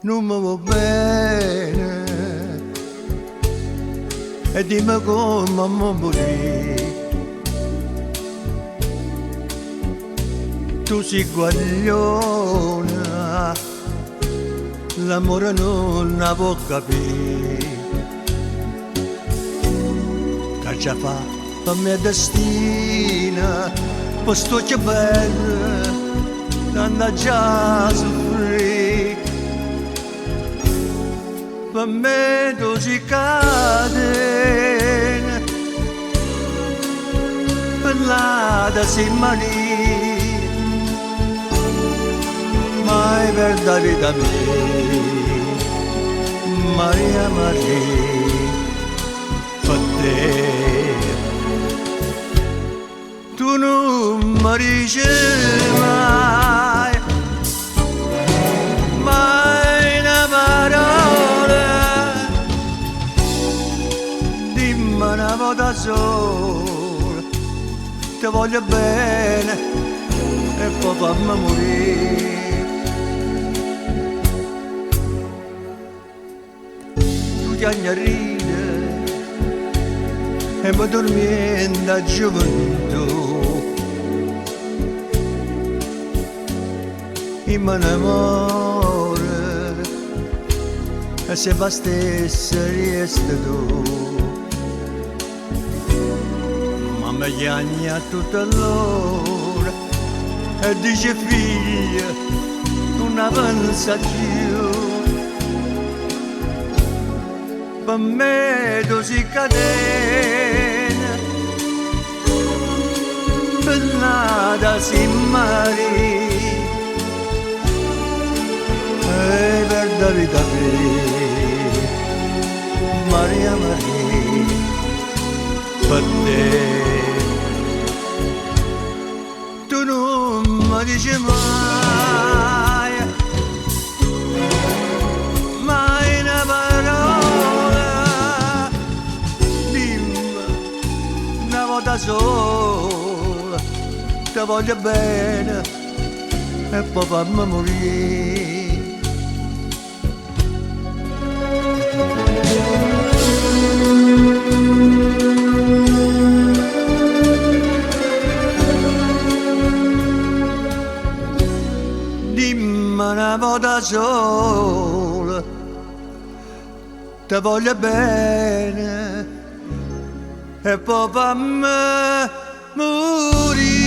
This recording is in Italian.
Non mi va bene e dimmi come mi morì. Tu sei guagliona, l'amore non la può capire. Che già fa per me destina, posto che bello, tanta già soffrì. Per me tu si cade, per l'ada si marì, mai per la vita mia, Maria Maria, per te. Tu non mi dici mai, mai una parola, dimmi una volta sola, ti voglio bene e poi fammi morire. Tu ti agnarini e mi dormi da gioventù. In innamoro e se va stessa resta tu. Ma mi chiagna tutta l'ora e dice figlia non avanza più. Per me tu si catena, per nada si marì. E per la vita mia, Maria Maria, per te. Tu non mi dici mai, mai una parola, dimmi una volta sola, ti voglio bene e poi fammi morire. Dimmi una volta sola, ti voglio bene e poi fammi morire.